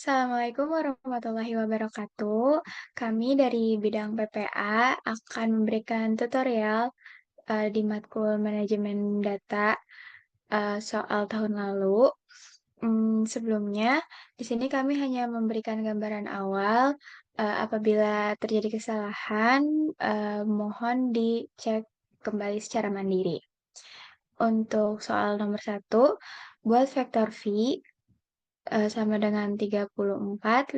Assalamualaikum warahmatullahi wabarakatuh. Kami dari bidang PPA akan memberikan tutorial di matkul manajemen data soal tahun lalu. Sebelumnya, di sini kami hanya memberikan gambaran awal. Apabila terjadi kesalahan, mohon dicek kembali secara mandiri. Untuk soal nomor satu, buat vektor V sama dengan 34,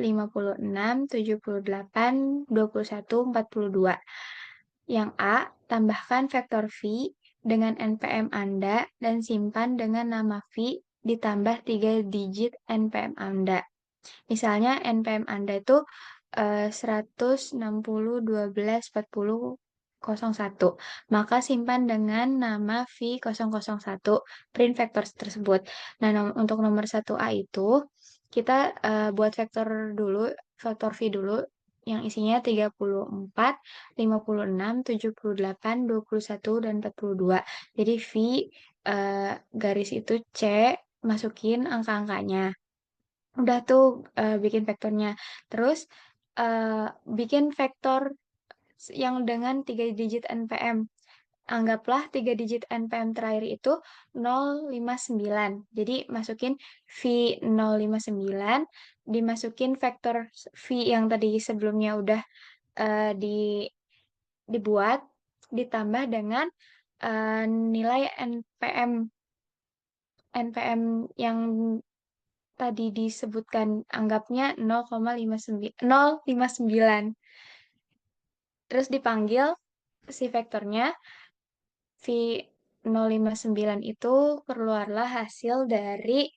56, 78, 21, 42. Yang A, tambahkan vektor V dengan NPM Anda dan simpan dengan nama V ditambah 3 digit NPM Anda. Misalnya NPM Anda itu 160 12 40 01. Maka simpan dengan nama V001 print vektor tersebut. Nah, untuk nomor 1A itu kita buat vektor dulu, vektor V dulu yang isinya 34, 56, 78, 21, dan 42. Jadi V garis itu C, masukin angka-angkanya. Udah tuh bikin vektornya. Terus bikin vektor yang dengan 3 digit NPM. Anggaplah 3 digit NPM terakhir itu 059. Jadi masukin V059, dimasukin vektor V yang tadi sebelumnya udah dibuat, ditambah dengan nilai NPM yang tadi disebutkan, anggapnya 0,59. Terus dipanggil si vektornya V059 itu keluarlah hasil dari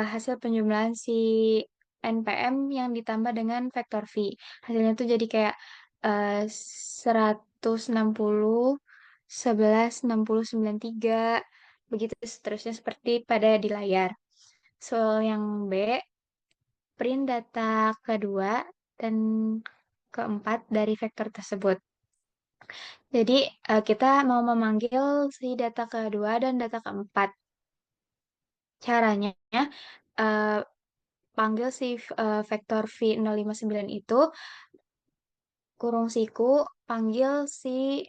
hasil penjumlahan si NPM yang ditambah dengan vektor V. Hasilnya tuh jadi kayak 160, 11, 60, 93, begitu seterusnya seperti pada di layar. Soal yang B, print data kedua dan keempat dari vektor tersebut. Jadi, kita mau memanggil si data kedua dan data keempat. Caranya, eh, panggil si vektor V059 itu, kurung siku, panggil si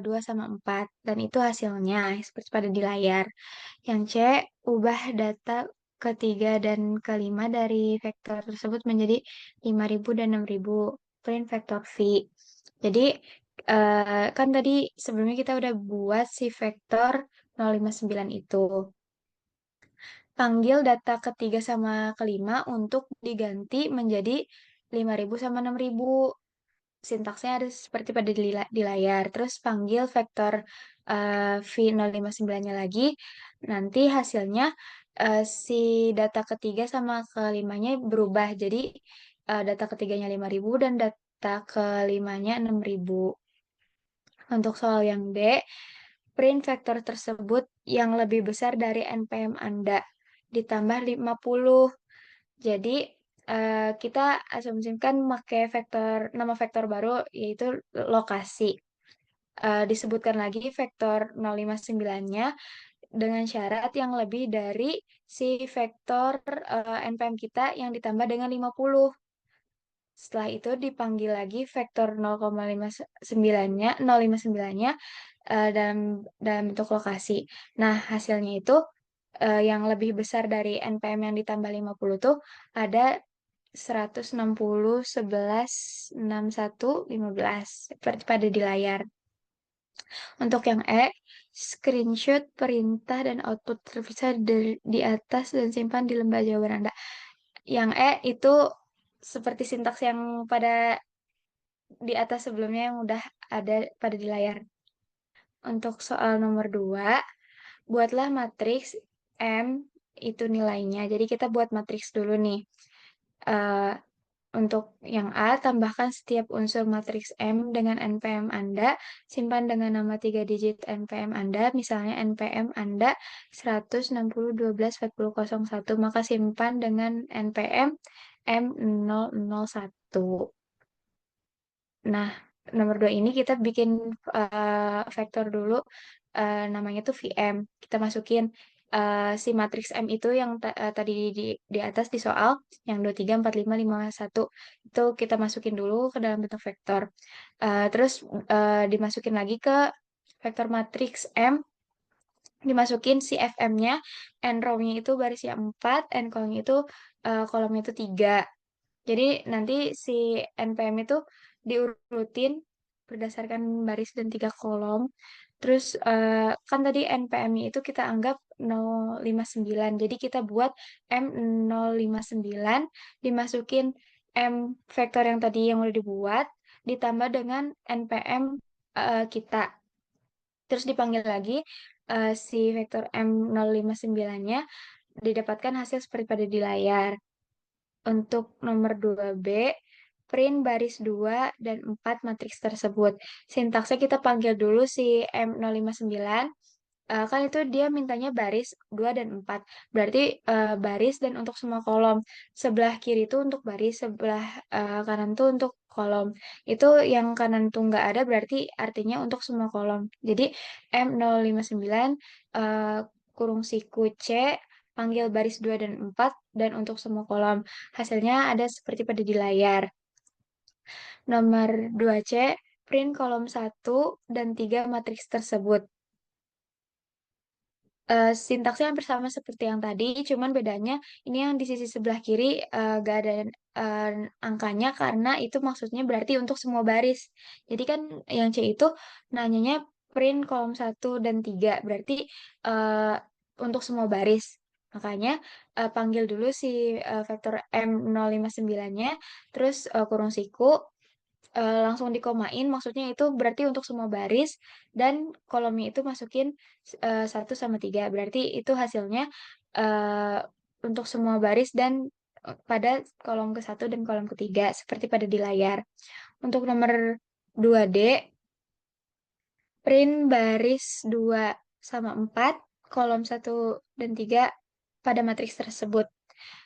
2 sama 4. Dan itu hasilnya, seperti pada di layar. Yang C, ubah data ketiga dan kelima dari vektor tersebut menjadi 5.000 dan 6.000. Print vektor V. Jadi, kan tadi sebelumnya kita udah buat si vektor 059 itu. Panggil data ketiga sama kelima untuk diganti menjadi 5.000 sama 6.000. Sintaksnya ada seperti pada di layar. Terus panggil vektor V059-nya lagi. Nanti hasilnya si data ketiga sama kelimanya berubah. Jadi data ketiganya 5.000 dan data kelimanya 6.000. Untuk soal yang D, print vektor tersebut yang lebih besar dari NPM Anda ditambah 50. Jadi kita asumsikan pakai nama vektor baru yaitu lokasi. Disebutkan lagi vektor 059-nya dengan syarat yang lebih dari si vektor NPM kita yang ditambah dengan 50. Setelah itu dipanggil lagi vektor 0,59-nya, 059-nya dalam bentuk lokasi. Nah, hasilnya itu yang lebih besar dari NPM yang ditambah 50 tuh ada 160, 11, 61, 15. Seperti pada di layar. Untuk yang E, screenshot perintah dan output terpisah di atas dan simpan di lembar jawaban Anda. Yang E itu seperti sintaks yang pada di atas sebelumnya yang udah ada pada di layar. Untuk soal nomor 2, buatlah matriks M itu nilainya. Jadi kita buat matriks dulu nih. Eh, untuk yang A, tambahkan setiap unsur matriks M dengan NPM Anda. Simpan dengan nama 3 digit NPM Anda. Misalnya NPM Anda 160 12 40 01. Maka simpan dengan NPM M001. Nah, nomor 2 ini kita bikin vektor dulu, namanya tuh VM. Kita masukin si matriks M itu yang tadi di atas di soal yang 23, 4, 5, 5, 1 itu kita masukin dulu ke dalam bentuk vektor. Terus dimasukin lagi ke vektor matriks M, dimasukin si FM-nya, n row-nya itu barisnya 4, n column-nya itu kolomnya itu 3. Jadi nanti si NPM itu diurutin berdasarkan baris dan 3 kolom. Terus kan tadi NPM-nya itu kita anggap 059. Jadi kita buat M059 dimasukin M vektor yang tadi yang udah dibuat ditambah dengan NPM kita. Terus dipanggil lagi si vektor M059-nya didapatkan hasil seperti pada di layar. Untuk nomor 2B, print baris 2 dan 4 matriks tersebut. Sintaksnya kita panggil dulu si M059. Kan itu dia mintanya baris 2 dan 4. Berarti baris dan untuk semua kolom. Sebelah kiri itu untuk baris, sebelah kanan tuh untuk kolom. Itu yang kanan tuh nggak ada berarti artinya untuk semua kolom. Jadi M059 eh, kurung siku C panggil baris 2 dan 4 dan untuk semua kolom. Hasilnya ada seperti pada di layar. Nomor 2C print kolom 1 dan 3 matriks tersebut. Sintaksnya hampir sama seperti yang tadi, cuman bedanya ini yang di sisi sebelah kiri gak ada eh, angkanya karena itu maksudnya berarti untuk semua baris. Jadi kan yang C itu nanyanya print kolom 1 dan 3 berarti eh, untuk semua baris. Makanya panggil dulu si vektor M059-nya, terus kurung siku, langsung dikomain, maksudnya itu berarti untuk semua baris dan kolomnya itu masukin 1 sama 3. Berarti itu hasilnya eh, untuk semua baris dan pada kolom ke-1 dan kolom ketiga seperti pada di layar. Untuk nomor 2D, print baris 2 sama 4 kolom 1 dan 3 pada matriks tersebut.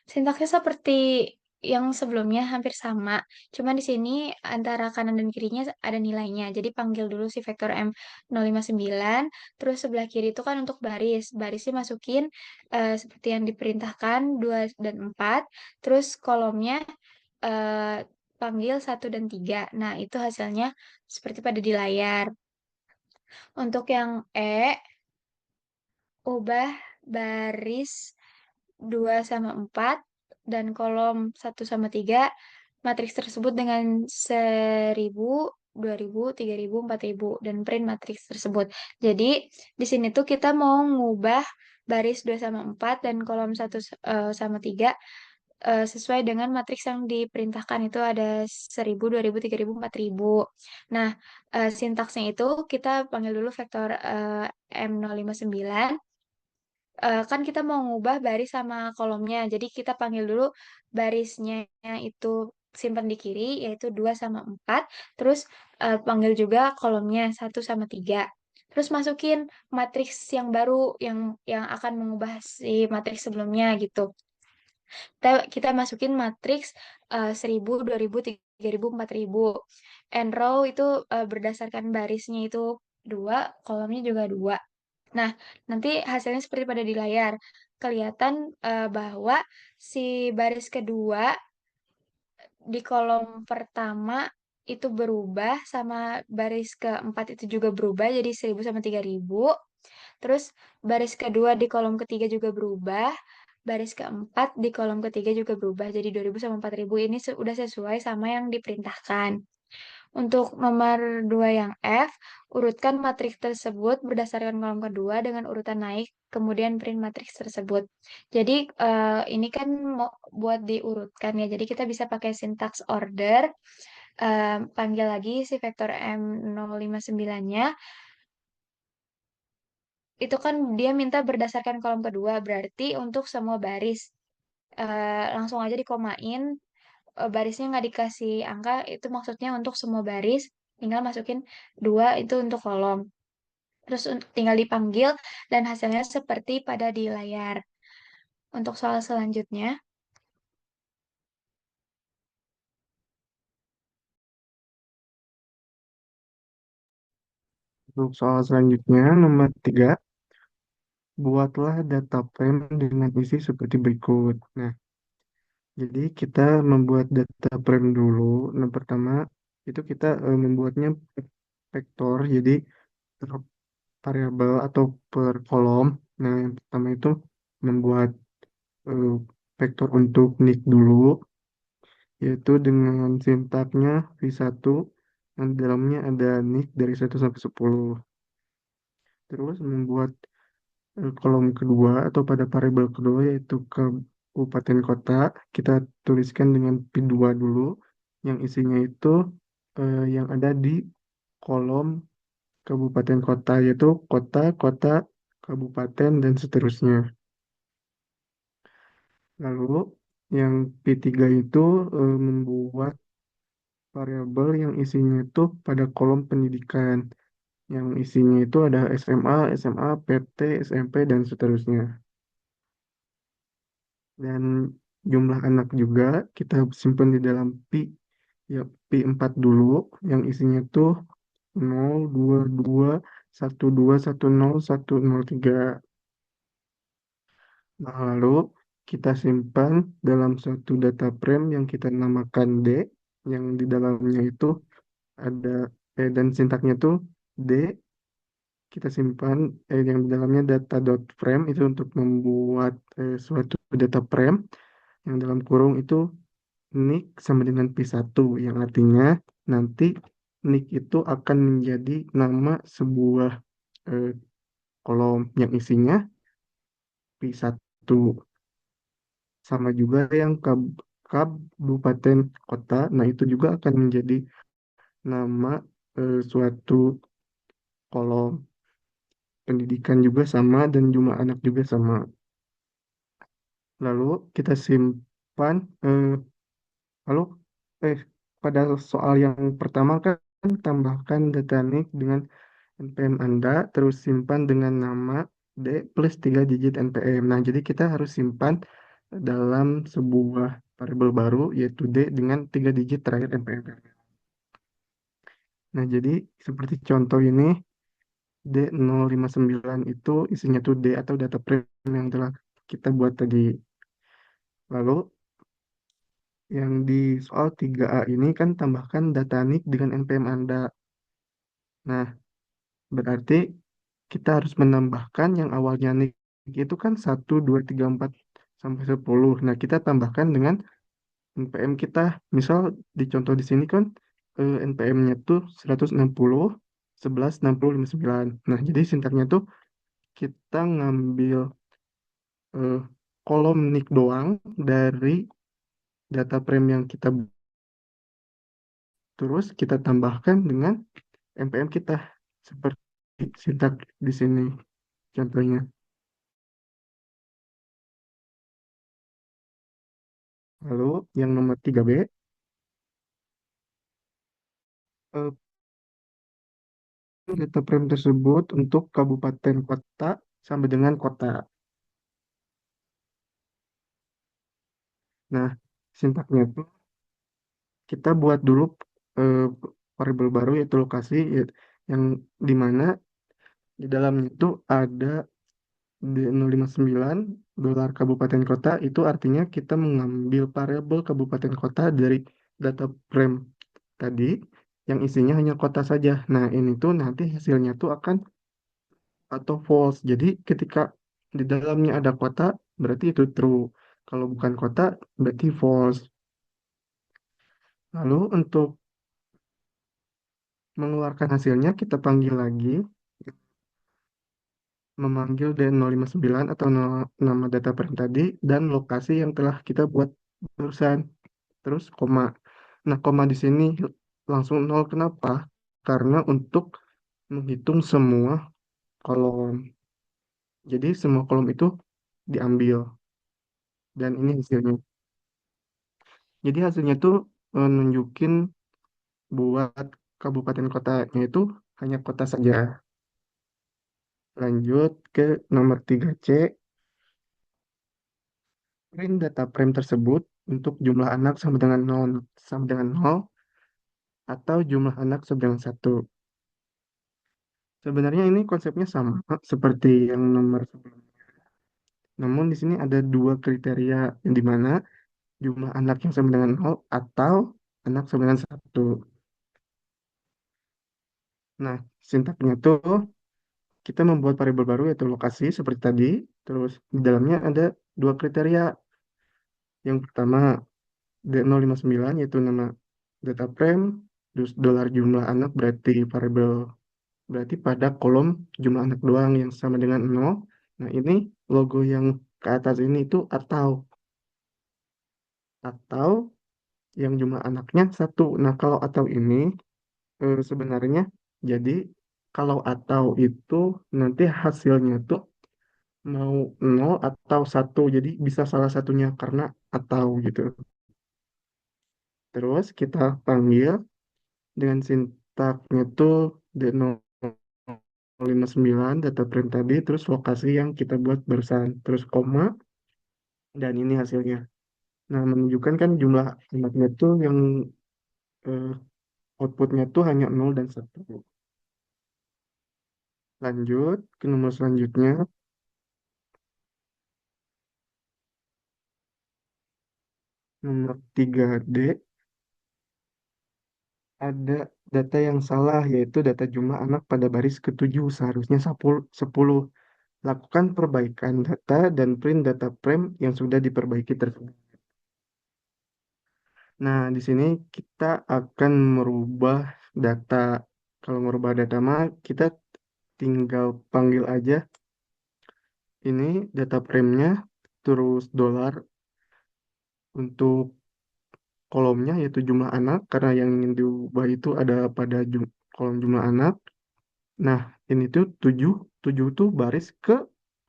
Sintaksnya seperti yang sebelumnya hampir sama, cuma di sini antara kanan dan kirinya ada nilainya. Jadi panggil dulu si vektor M059, terus sebelah kiri itu kan untuk baris. Barisnya masukin seperti yang diperintahkan 2 dan 4, terus kolomnya eh, panggil 1 dan 3. Nah, itu hasilnya seperti pada di layar. Untuk yang E, ubah baris 2 sama 4 dan kolom 1 sama 3 matriks tersebut dengan 1000, 2000, 3000, 4000 dan print matriks tersebut. Jadi di sini tuh kita mau ngubah baris 2 sama 4 dan kolom 1 sama 3 sesuai dengan matriks yang diperintahkan itu ada 1000, 2000, 3000, 4000. Nah, sintaksnya itu kita panggil dulu vektor M059. Kan kita mau ngubah baris sama kolomnya. Jadi kita panggil dulu barisnya itu simpan di kiri, yaitu 2 sama 4. Terus panggil juga kolomnya 1 sama 3. Terus masukin matriks yang baru yang akan mengubah si matriks sebelumnya gitu. Kita masukin matriks 1000, 2000, 3000, 4000. And row itu berdasarkan barisnya itu 2, kolomnya juga 2. Nah, nanti hasilnya seperti pada di layar. Kelihatan bahwa si baris kedua di kolom pertama itu berubah sama baris keempat itu juga berubah jadi 1000 sama 3000. Terus baris kedua di kolom ketiga juga berubah. Baris keempat di kolom ketiga juga berubah jadi 2000 sama 4000. Ini sudah sesuai sama yang diperintahkan. Untuk nomor 2 yang F, urutkan matriks tersebut berdasarkan kolom kedua dengan urutan naik, kemudian print matriks tersebut. Jadi ini kan mau buat diurutkan ya, jadi kita bisa pakai sintaks order, panggil lagi si vektor M059-nya, itu kan dia minta berdasarkan kolom kedua, berarti untuk semua baris. Langsung aja dikomain, barisnya nggak dikasih angka, itu maksudnya untuk semua baris, tinggal masukin 2 itu untuk kolom. Terus tinggal dipanggil dan hasilnya seperti pada di layar. Untuk soal selanjutnya, Untuk soal selanjutnya, nomor 3, buatlah data frame dengan isi seperti berikut. Nah, jadi kita membuat data frame dulu. Nah, pertama itu kita membuatnya vektor, jadi per variabel atau per kolom. Nah, yang pertama itu membuat eh, vektor untuk nick dulu, yaitu dengan sintaknya v1 yang di dalamnya ada nick dari 1 sampai 10. Terus membuat kolom kedua atau pada variabel kedua yaitu kabupaten kota, kita tuliskan dengan P2 dulu, yang isinya itu yang ada di kolom kabupaten kota, yaitu kota, kota, kabupaten, dan seterusnya. Lalu yang P3 itu membuat variabel yang isinya itu pada kolom pendidikan, yang isinya itu ada SMA, SMA, PT, SMP, dan seterusnya. Dan jumlah anak juga kita simpan di dalam ya P4 dulu, yang isinya tuh 0, 2, 2, 1, 2, 1, 0, 1, 0, 3. Nah, lalu kita simpan dalam suatu data frame yang kita namakan D, yang di dalamnya itu ada dan sintaknya tuh D, kita simpan yang di dalamnya data.frame itu untuk membuat suatu data frame yang dalam kurung itu nick sama dengan P1, yang artinya nanti nick itu akan menjadi nama sebuah eh, kolom yang isinya P1, sama juga yang kabupaten kota. Nah, itu juga akan menjadi nama suatu kolom. Pendidikan juga sama dan jumlah anak juga sama. Lalu kita simpan lalu eh pada soal yang pertama kan tambahkan data NIK dengan NPM Anda, terus simpan dengan nama D plus 3 digit NPM. Nah, jadi kita harus simpan dalam sebuah variabel baru, yaitu D dengan 3 digit terakhir NPM. Nah, jadi seperti contoh ini, D059 itu isinya tuh D atau data frame yang telah kita buat tadi. Lalu yang di soal 3A ini kan tambahkan data NIK dengan NPM Anda. Nah, berarti kita harus menambahkan yang awalnya NIK itu kan 1, 2, 3, 4 sampai 10. Nah, kita tambahkan dengan NPM kita. Misal di contoh di sini kan NPM-nya tuh 160, 11, 60, 59. Nah, jadi sintaknya tuh kita ngambil eh, kolom NIK doang dari data frame yang kita terus kita tambahkan dengan NPM kita seperti sintak di sini contohnya. Lalu yang nomor 3B, eh, data frame tersebut untuk kabupaten kota sampai dengan kota. Nah, sintaknya itu kita buat dulu eh, variabel baru yaitu lokasi yang dimana di dalamnya itu ada D059 dolar kabupaten kota, itu artinya kita mengambil variabel kabupaten kota dari data frame tadi yang isinya hanya kota saja. Nah, ini tuh nanti hasilnya tuh akan atau false. Jadi ketika di dalamnya ada kota berarti itu true. Kalau bukan kota berarti false. Lalu untuk mengeluarkan hasilnya kita panggil lagi, memanggil D059 atau nama data frame tadi dan lokasi yang telah kita buat barusan. Terus koma. Nah, koma di sini langsung nol. Kenapa? Karena untuk menghitung semua kolom. Jadi semua kolom itu diambil dan ini hasilnya. Jadi hasilnya tuh nunjukin buat kabupaten kotanya itu hanya kota saja. Lanjut ke nomor 3C, print data frame tersebut untuk jumlah anak sama dengan nol atau jumlah anak sama dengan 1. Sebenarnya ini konsepnya sama seperti yang nomor sebelumnya. Namun di sini ada dua kriteria yang dimana jumlah anak yang sama dengan 0 atau anak sama dengan 1. Nah, sintaknya tuh kita membuat variabel baru yaitu lokasi seperti tadi. Terus di dalamnya ada dua kriteria. Yang pertama D059 yaitu nama data frame, terus dolar jumlah anak berarti variabel berarti pada kolom jumlah anak doang yang sama dengan 0. Nah, ini logo yang ke atas ini itu atau yang jumlah anaknya satu. Nah, kalau atau ini sebenarnya jadi kalau atau itu nanti hasilnya tuh mau nol atau satu. Jadi bisa salah satunya karena atau gitu. Terus kita panggil dengan sintaknya tuh D059 data frame tadi, terus lokasi yang kita buat barusan, terus koma, dan ini hasilnya. Nah, menunjukkan kan jumlah anaknya tuh yang eh, outputnya tuh hanya nol dan satu. Lanjut ke nomor selanjutnya, nomor 3D, ada data yang salah, yaitu data jumlah anak pada baris ketujuh, seharusnya 10. Lakukan perbaikan data dan print data frame yang sudah diperbaiki tersebut. Nah, di sini kita akan merubah data. Kalau merubah data mah, kita tinggal panggil aja ini data frame-nya, terus dolar untuk kolomnya yaitu jumlah anak, karena yang ingin diubah itu ada pada kolom jumlah anak. Nah, ini tuh 7 7 tuh baris ke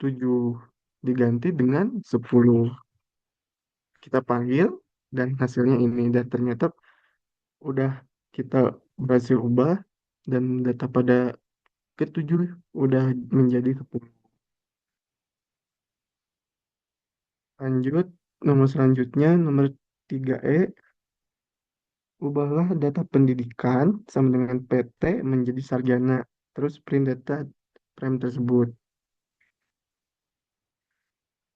7 diganti dengan 10. Kita panggil dan hasilnya ini. Dan ternyata udah kita berhasil ubah dan data pada ketujuh udah menjadi 10. Lanjut, nomor selanjutnya, nomor 3E, ubahlah data pendidikan sama dengan PT menjadi sarjana. Terus print data frame tersebut.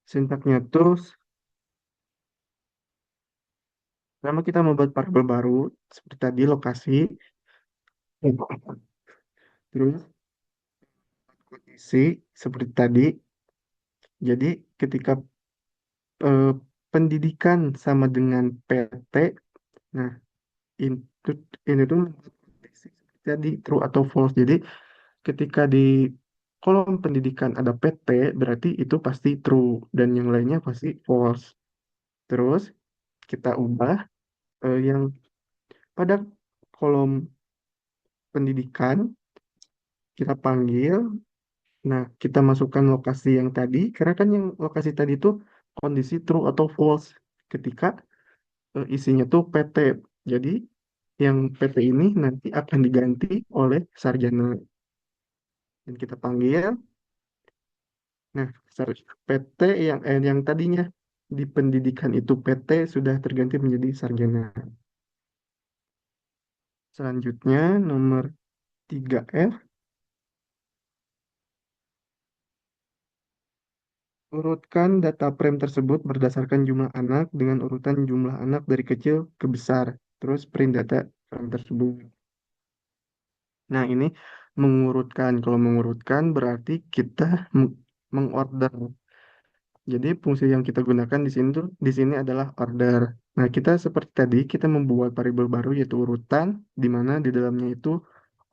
Sintaknya terus, pertama kita membuat variabel baru, seperti tadi lokasi, terus kondisi, seperti tadi. Jadi ketika eh, pendidikan sama dengan PT, nah itu ini tuh membuat kondisi seperti tadi true atau false. Jadi ketika di kolom pendidikan ada PT, berarti itu pasti true dan yang lainnya pasti false. Terus kita ubah yang pada kolom pendidikan kita panggil. Nah, kita masukkan lokasi yang tadi karena kan yang lokasi tadi itu kondisi true atau false ketika isinya tuh PT. Jadi yang PT ini nanti akan diganti oleh sarjana dan kita panggil. Nah, PT yang tadinya di pendidikan itu PT sudah terganti menjadi sarjana. Selanjutnya nomor 3F, urutkan data frame tersebut berdasarkan jumlah anak dengan urutan jumlah anak dari kecil ke besar. Terus print data frame tersebut. Nah, ini mengurutkan. Kalau mengurutkan berarti kita mengorder. Jadi fungsi yang kita gunakan di sini adalah order. Nah, kita seperti tadi kita membuat variabel baru yaitu urutan di mana di dalamnya itu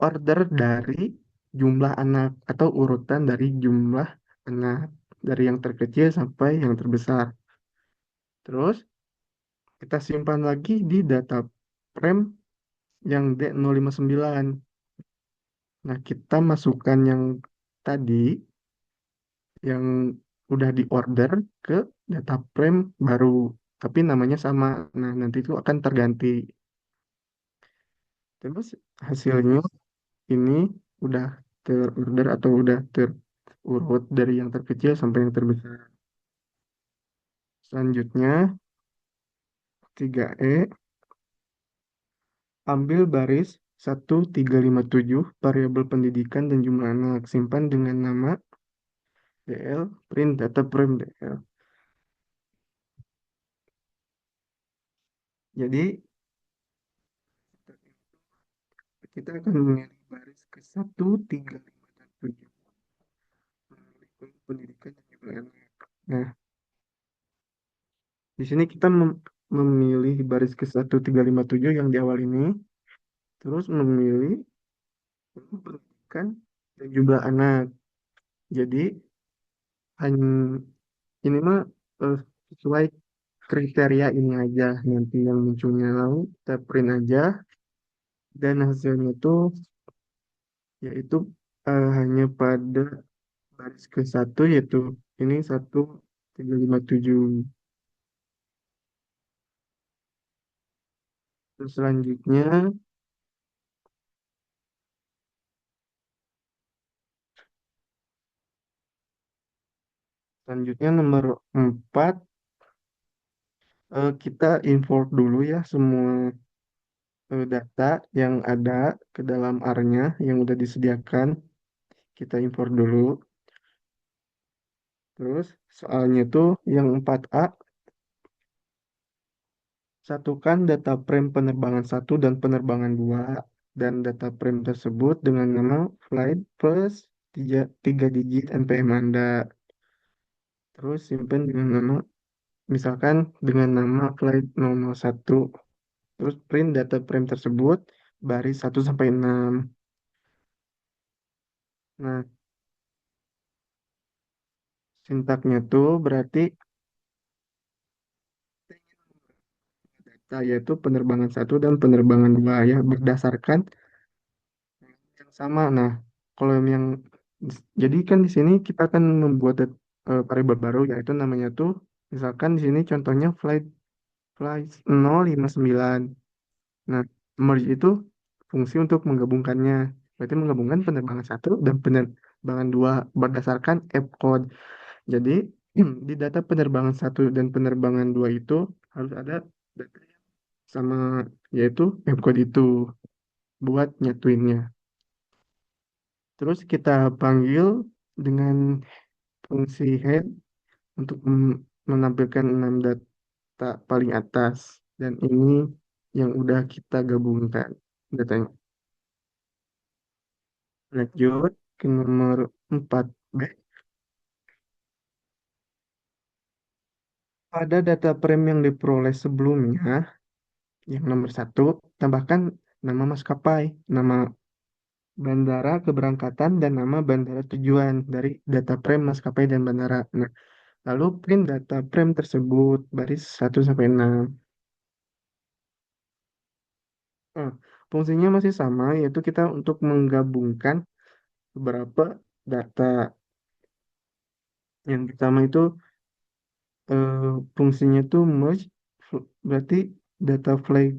order dari jumlah anak atau urutan dari jumlah anak dari yang terkecil sampai yang terbesar. Terus kita simpan lagi di data frame yang D059. Nah, kita masukkan yang tadi yang udah diorder ke data frame baru, tapi namanya sama. Nah, nanti itu akan terganti. Terus hasilnya ini udah terorder atau udah terurut dari yang terkecil sampai yang terbesar. Selanjutnya, 3E, ambil baris 1357 variabel pendidikan dan jumlah anak, simpan dengan nama DL, print data frame DL. Jadi kita akan memilih baris ke 1, 3, 5, dan 7 melalui pendidikan dan juga anak. Nah, di sini kita memilih baris ke 1, 3, 5, 7 yang di awal ini, terus memilih pendidikan dan juga anak. Jadi hanya ini mah eh, sesuai kriteria ini aja nanti yang munculnya, lalu kita print aja dan hasilnya tuh yaitu hanya pada baris ke 1, yaitu ini 1, 3, 5, 7. Terus selanjutnya nomor 4, kita import dulu ya semua data yang ada ke dalam R-nya yang udah disediakan. Kita import dulu. Terus soalnya tuh yang 4A, satukan data frame penerbangan 1 dan penerbangan 2 dan data frame tersebut dengan nama flight plus 3 digit NPM Anda. Terus simpan dengan nama, misalkan dengan nama flight 001. Terus print data frame tersebut baris 1 sampai 6. Nah, sintaknya tuh berarti data yaitu penerbangan 1 dan penerbangan 2 ya berdasarkan yang sama. Nah, kalau yang jadi kan di sini kita akan membuat variabel baru yaitu namanya tuh misalkan di sini contohnya flight flight 059. Nah, merge itu fungsi untuk menggabungkannya. Berarti menggabungkan penerbangan 1 dan penerbangan 2 berdasarkan F code. Jadi di data penerbangan 1 dan penerbangan 2 itu harus ada data yang sama, yaitu F code itu buat nyatuinnya. Terus kita panggil dengan fungsi head untuk menampilkan 6 data paling atas. Dan ini yang udah kita gabungkan datanya. Lanjut ke nomor 4B. Pada data frame yang diperoleh sebelumnya, yang nomor 1, tambahkan nama maskapai, nama bandara keberangkatan, dan nama bandara tujuan dari data frame maskapai dan bandara. Nah, lalu print data frame tersebut baris 1 sampai 6. Nah, fungsinya masih sama, yaitu kita untuk menggabungkan beberapa data. Yang pertama itu eh, fungsinya itu merge, berarti data flight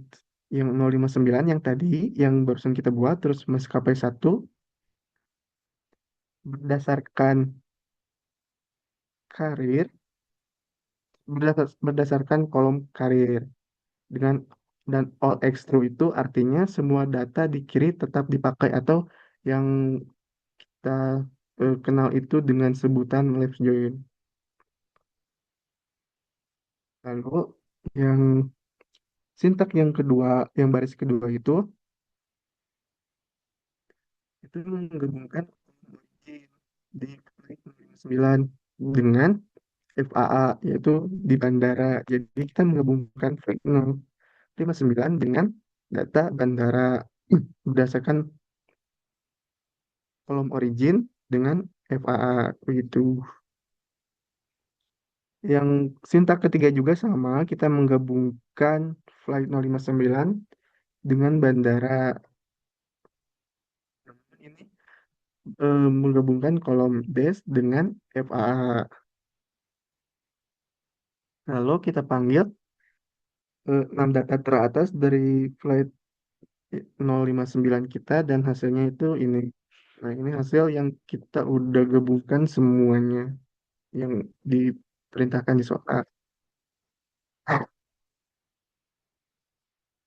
yang 059 yang tadi, yang barusan kita buat, terus maskapai 1 berdasarkan karir, berdasarkan kolom karir dengan dan all X true itu artinya semua data di kiri tetap dipakai atau yang kita kenal itu dengan sebutan left join. Lalu yang sintak yang kedua, yang baris kedua itu menggabungkan origin di klik 9 dengan FAA yaitu di bandara. Jadi kita menggabungkan flight 059 dengan data bandara berdasarkan kolom origin dengan FAA begitu. Yang sintak ketiga juga sama, kita menggabungkan flight 059 dengan bandara. Ini menggabungkan kolom base dengan FAA. Lalu kita panggil 6 data teratas dari flight 059 kita dan hasilnya itu ini. Nah, ini hasil yang kita udah gabungkan semuanya yang diperintahkan di soal.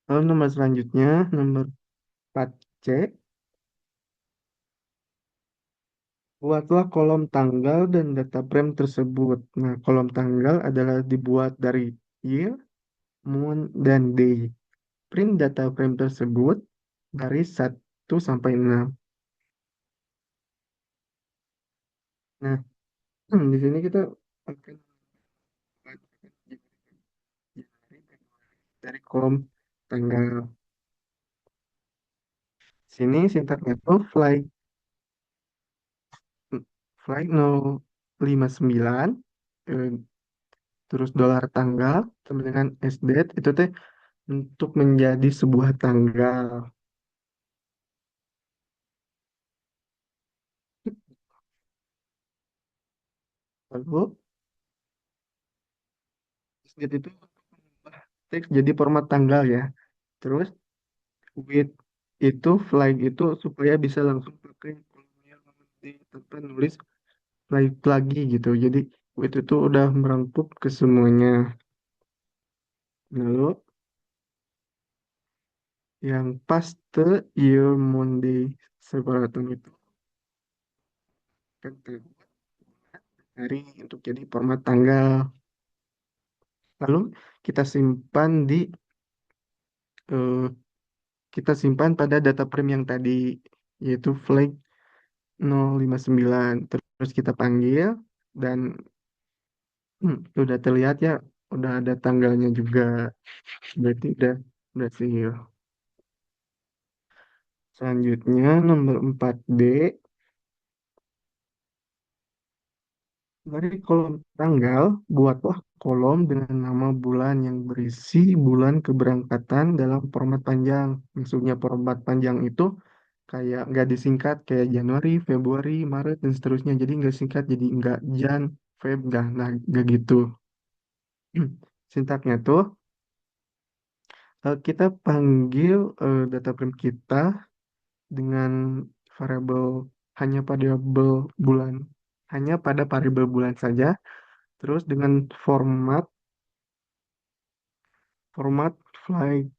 Lalu nomor selanjutnya, nomor 4C, Buatlah kolom tanggal dan data frame tersebut. Nah, kolom tanggal adalah dibuat dari year, month, dan day. Print data frame tersebut dari 1 sampai 6. Nah, di sini kita akan dari kolom tanggal. Sini sintaknya tuh flight 059, eh, terus dolar tanggal sama dengan s date itu teh untuk menjadi sebuah tanggal. Lalu s date itu mengubah teks jadi format tanggal ya. Terus with itu flag itu supaya bisa langsung pakai kolomnya nanti tanpa nulis flag lagi gitu. Jadi with itu udah merangkup ke semuanya. Lalu yang paste year Monday separatum itu kan hari untuk jadi format tanggal. Lalu kita simpan di eh, kita simpan pada data frame yang tadi yaitu flag 059. Terus kita panggil dan udah terlihat ya, udah ada tanggalnya juga. Berarti udah berhasil. Selanjutnya nomor 4D, dari kolom tanggal, buatlah kolom dengan nama bulan yang berisi bulan keberangkatan dalam format panjang. Maksudnya format panjang itu kayak nggak disingkat kayak Januari, Februari, Maret, dan seterusnya. Jadi nggak singkat, jadi nggak Jan, Feb, nggak gitu. Sintaknya tuh kita panggil data frame kita dengan variabel hanya pada bulan, hanya pada variabel bulan saja. Terus dengan format format flight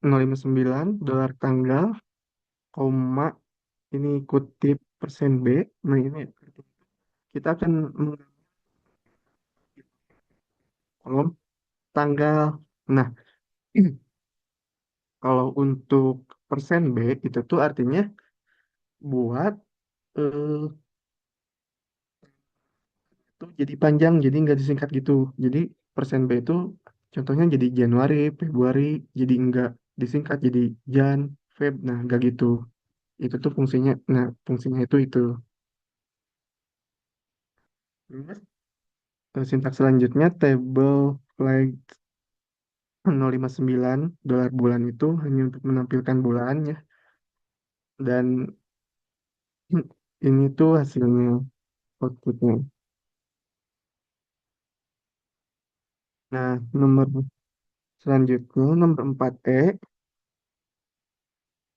059 dolar tanggal, koma ini kutip persen B. Nah ini kita akan mengambil kolom tanggal. Nah, kalau untuk persen B itu tuh artinya buat itu jadi panjang, jadi nggak disingkat gitu. Jadi persen B itu contohnya jadi Januari, Februari, jadi nggak disingkat jadi Jan, Feb, nah nggak gitu. Itu tuh fungsinya, nah fungsinya itu. Terus sintaks selanjutnya table flag 059 dolar bulan itu hanya untuk menampilkan bulannya dan ini tuh hasilnya outputnya. Nah, nomor selanjutnya nomor 4E.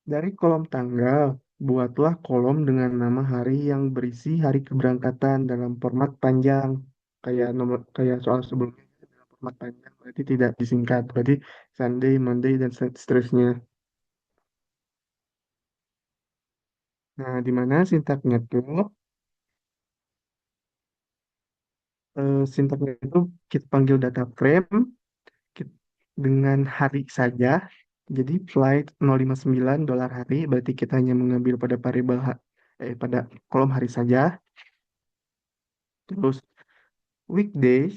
Dari kolom tanggal, buatlah kolom dengan nama hari yang berisi hari keberangkatan dalam format panjang. Kayak soal sebelumnya dalam format panjang berarti tidak disingkat. Berarti Sunday, Monday dan seterusnya. Nah, di mana sintaknya tuh sintaknya itu kita panggil data frame kit- dengan hari saja. Jadi flight 059 dolar hari berarti kita hanya mengambil pada variabel pada kolom hari saja. Terus weekdays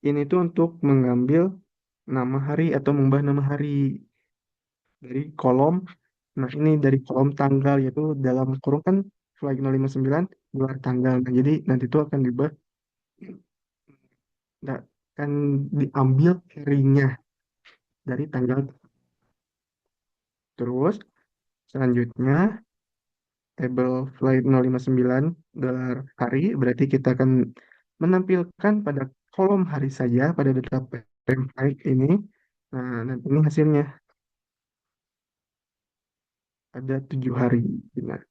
ini tuh untuk mengambil nama hari atau mengubah nama hari dari kolom. Nah, ini dari kolom tanggal yaitu dalam kurung kan flag 059 bulan tanggal. Nah, jadi nanti itu akan diubah nah, akan diambil harinya dari tanggal. Terus selanjutnya table flight 059 dolar hari berarti kita akan menampilkan pada kolom hari saja pada data frame flight ini. Nah, nanti ini hasilnya ada 7 hari. Nah,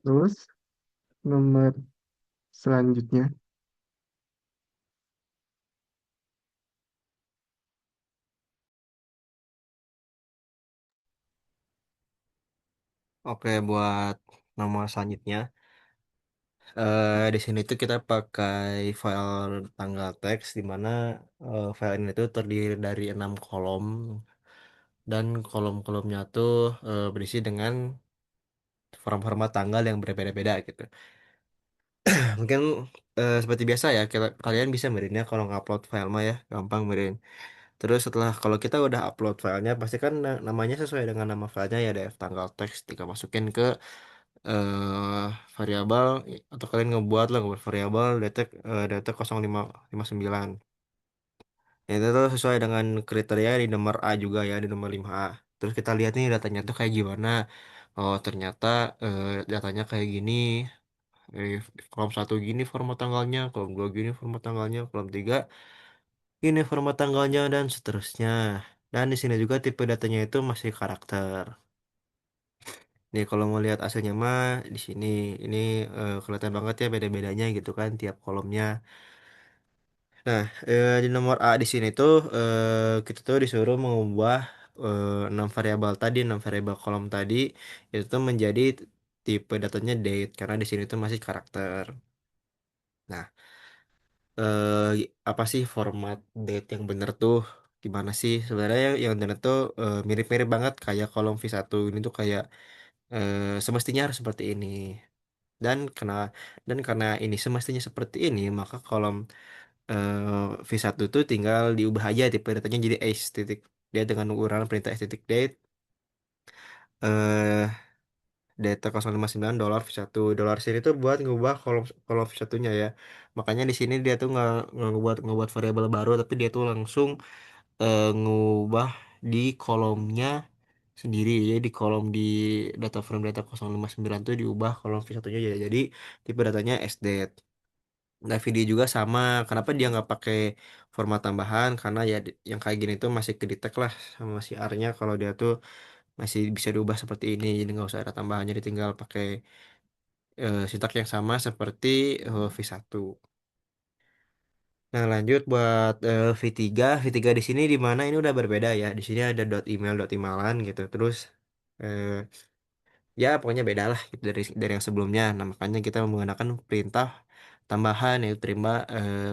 terus nomor selanjutnya, Oke, buat nomor selanjutnya, Di sini tuh kita pakai file tanggal teks di mana file ini tuh terdiri dari 6 kolom dan kolom-kolomnya tuh berisi dengan format-format tanggal yang berbeda-beda gitu. Mungkin seperti biasa ya, kalian bisa merinnya kalau ngupload file mah ya, gampang merin. Terus setelah kalau kita udah upload filenya, pasti kan namanya sesuai dengan nama filenya ya def tanggal teks. Tinggal masukin ke eh variabel atau kalian ngebuat variabel data 0559. Ya, itu tuh sesuai dengan kriteria di nomor A juga ya di nomor 5A. Terus kita lihat nih datanya tuh kayak gimana. Oh ternyata datanya kayak gini. Eh, kolom satu gini format tanggalnya, kolom dua gini format tanggalnya, kolom tiga ini format tanggalnya dan seterusnya. Dan di sini juga tipe datanya itu masih karakter. Nih kalau mau lihat hasilnya mah di sini ini kelihatan banget ya beda-bedanya gitu kan tiap kolomnya. Nah, di nomor A di sini tuh kita tuh disuruh mengubah 6 variabel kolom tadi itu tuh menjadi tipe datanya date karena di sini tuh masih karakter. Nah, apa sih format date yang bener tuh? Gimana sih? Sebenarnya yang bener tuh mirip-mirip banget kayak kolom V1 ini tuh kayak semestinya harus seperti ini. Dan karena karena ini semestinya seperti ini, maka kolom V1 tuh tinggal diubah aja tipe datanya jadi H titik. Dia dengan ukuran perintah H titik date eh data 059 dolar V1 dolar sini tuh buat ngubah kolom kolom V1-nya ya. Makanya di sini dia tuh nggak ngebuat variabel baru tapi dia tuh langsung ngubah di kolomnya sendiri ya di kolom di data frame data 059 tuh diubah kolom V1-nya jadi tipe datanya SDATE. Nah, video juga sama. Kenapa dia nggak pakai format tambahan? Karena ya yang kayak gini tuh masih kedetek lah sama si R-nya kalau dia tuh masih bisa diubah seperti ini. Jadi nggak usah ada tambahan. Jadi tinggal pakai sintak yang sama seperti V1. Nah, lanjut buat V3. V3 di sini di mana ini udah berbeda ya. Di sini ada dot emailan gitu. Terus eh, ya pokoknya beda lah gitu dari yang sebelumnya. Nah, makanya kita menggunakan perintah tambahan yaitu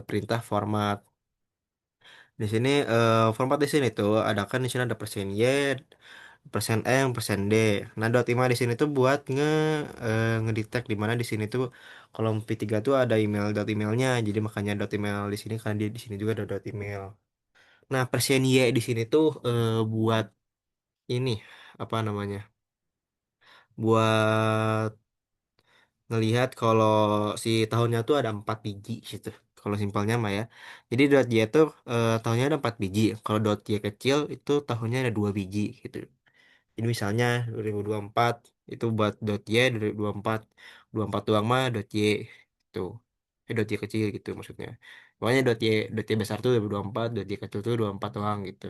perintah format. Di sini format di sini tuh ada kan di sini ada persen Y, persen M, persen D. Nah, dot 5 di sini tuh buat ngedetect di mana di sini tuh kolom P3 tuh ada dot emailnya. Jadi makanya dot email di sini kan di sini juga ada dot email. Nah, persen Y di sini tuh buat ini apa namanya? Buat ngelihat kalau si tahunnya tuh ada 4 biji gitu. Kalau simpelnya mah ya. Jadi dot Y tuh tahunnya ada 4 biji. Kalau dot Y kecil itu tahunnya ada 2 biji gitu. Jadi misalnya 2024 itu buat dot Y 2024. 24 doang mah dot Y itu. Dot Y kecil gitu maksudnya. Pokoknya dot Y besar tuh 2024, dot Y kecil tuh 24 doang gitu.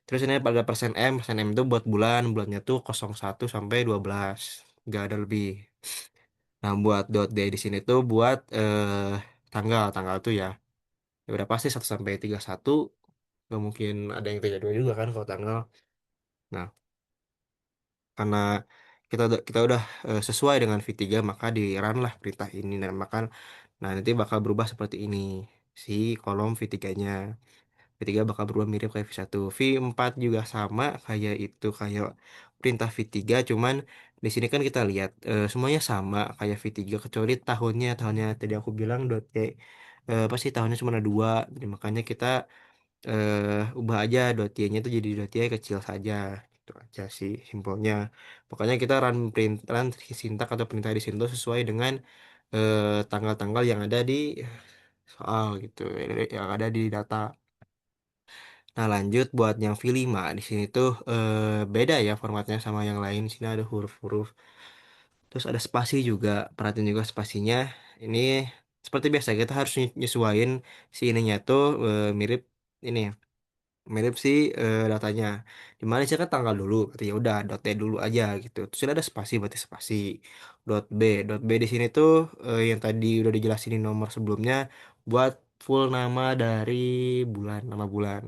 Terus ini pada persen M itu buat bulannya tuh 01 sampai 12. Nggak ada lebih. Nah, buat dot D di sini tuh buat tanggal tuh ya. Ya udah pasti 1 sampai 31. Gak mungkin ada yang 32 juga kan kalau tanggal. Nah, karena kita udah sesuai dengan V3 maka di run lah perintah ini dan maka nah nanti bakal berubah seperti ini si kolom V3-nya. V3 bakal berubah mirip kayak V1. V4 juga sama kayak itu kayak perintah V3 cuman di sini kan kita lihat semuanya sama kayak V3 kecuali tahunnya tadi aku bilang dot Y apa sih tahunnya cuma ada 2 jadi makanya kita ubah aja dot Y-nya itu jadi dot Y kecil saja itu aja sih simpelnya. Pokoknya kita run sintak atau perintah di sini tuh sesuai dengan tanggal-tanggal yang ada di soal gitu yang ada di data. Nah, lanjut buat yang V5 di sini tuh beda ya formatnya sama yang lain. Di sini ada huruf-huruf. Terus ada spasi juga. Perhatiin juga spasinya. Ini seperti biasa kita harus nyesuaiin si ininya tuh mirip ini mirip si datanya. Dimana sih kan tanggal dulu. Berarti ya udah dot D dulu aja gitu. Terus ini ada spasi berarti spasi. Dot B. Dot B di sini tuh yang tadi udah dijelasin di nomor sebelumnya buat full nama dari nama bulan.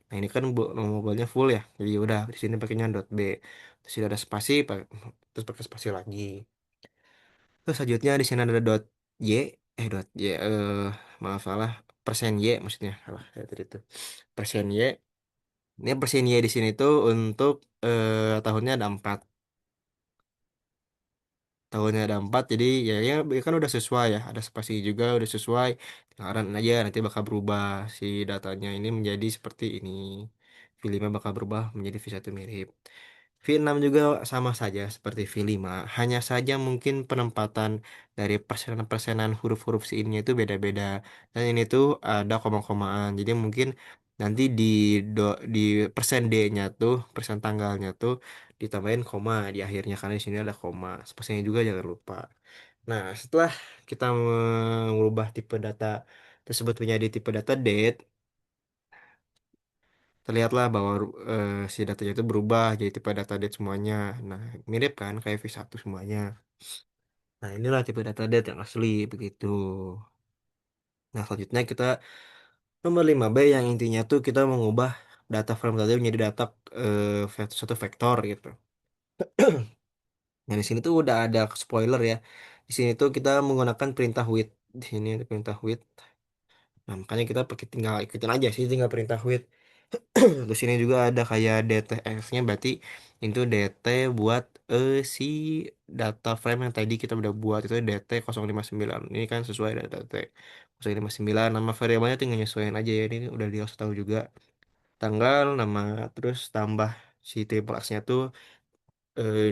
Nah, ini kan nama bulannya full ya. Jadi ya udah di sini pakainya dot B. Terus ini ada spasi terus pakai spasi lagi. Terus selanjutnya di sini ada dot Y, dot Y, maaf salah, persen Y maksudnya, salah ya tadi itu. Persen Y, ini persen Y di sini tuh untuk tahunnya ada 4. Tahunnya ada 4, jadi ya kan udah sesuai ya, ada spasi juga udah sesuai. Tinggal run aja, nanti bakal berubah si datanya ini menjadi seperti ini. Filmnya bakal berubah menjadi V1 mirip. V6 juga sama saja seperti V5, hanya saja mungkin penempatan dari persenan-persenan huruf-huruf si ininya itu beda-beda. Dan ini tuh ada koma-komaan. Jadi mungkin nanti di persen D-nya tuh, persen tanggalnya tuh ditambahin koma di akhirnya karena di sini ada koma. Spasinya juga jangan lupa. Nah, setelah kita mengubah tipe data tersebut menjadi tipe data date, terlihatlah bahwa si datanya itu berubah jadi tipe data date semuanya. Nah, mirip kan kayak V1 semuanya. Nah, inilah tipe data date yang asli begitu. Nah, selanjutnya kita nomor 5B yang intinya tuh kita mengubah data frame tadi menjadi data satu vektor gitu. Nah, di sini tuh udah ada spoiler ya. Di sini tuh kita menggunakan perintah with. Di sini ada perintah with. Nah, makanya kita pakai tinggal ikutin aja sih tinggal perintah with. Terus ini juga ada kayak DTS-nya berarti itu DT buat si data frame yang tadi kita udah buat itu DT 059. Ini kan sesuai data DT 059. Nama variabelnya tinggal nyesuaiin aja ya. Ini udah dia tahu juga tanggal, nama, terus tambah si triple X-nya tuh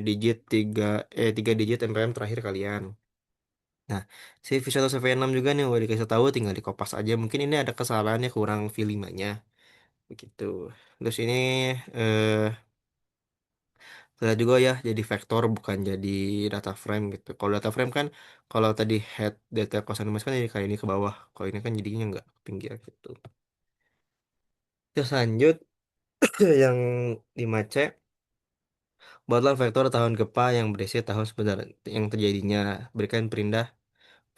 digit 3 digit NPM terakhir kalian. Nah, si V1 sampai 6 juga nih udah dikasih tahu tinggal dikopas aja. Mungkin ini ada kesalahannya kurang V5-nya begitu. Terus ini eh terlihat juga ya jadi vektor bukan jadi data frame gitu. Kalau data frame kan kalau tadi head data kosan mas kan jadi kayak ini ke bawah. Kalau ini kan jadinya nggak ke pinggir gitu. Terus lanjut yang 5C, buatlah vektor tahun gempa yang berisi tahun sebenarnya yang terjadinya. Berikan perindah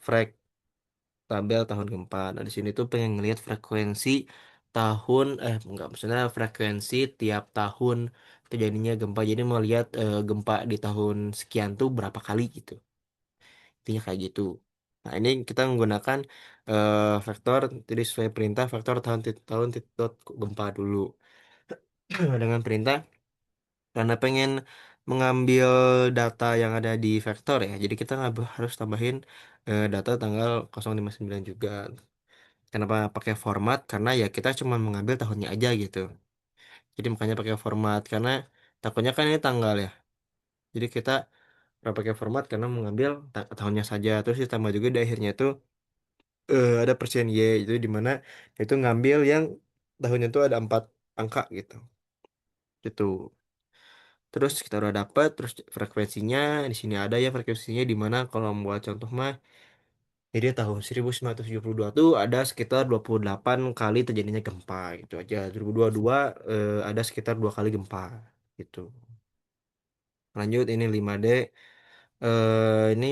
frek tabel tahun gempa. Nah, di sini tuh pengen ngelihat frekuensi tahun enggak maksudnya frekuensi tiap tahun terjadinya gempa. Jadi mau lihat gempa di tahun sekian tuh berapa kali gitu. Intinya kayak gitu. Nah, ini kita menggunakan vektor jadi sesuai perintah vektor tahun dot gempa dulu. Dengan perintah karena pengen mengambil data yang ada di vektor ya. Jadi kita nggak harus tambahin data tanggal 059 juga. Kenapa pakai format? Karena ya kita cuma mengambil tahunnya aja gitu. Jadi makanya pakai format karena takutnya kan ini tanggal ya. Jadi kita nggak pakai format karena mengambil tahunnya saja. Terus ditambah juga di akhirnya itu ada persen Y itu di mana itu ngambil yang tahunnya itu ada 4 angka gitu. Gitu. Terus kita udah dapat terus frekuensinya di sini ada ya frekuensinya di mana kalau membuat contoh mah jadi tahun 1972 tuh ada sekitar 28 kali terjadinya gempa gitu aja. 2022 ada sekitar 2 kali gempa gitu. Lanjut ini 5D. Ini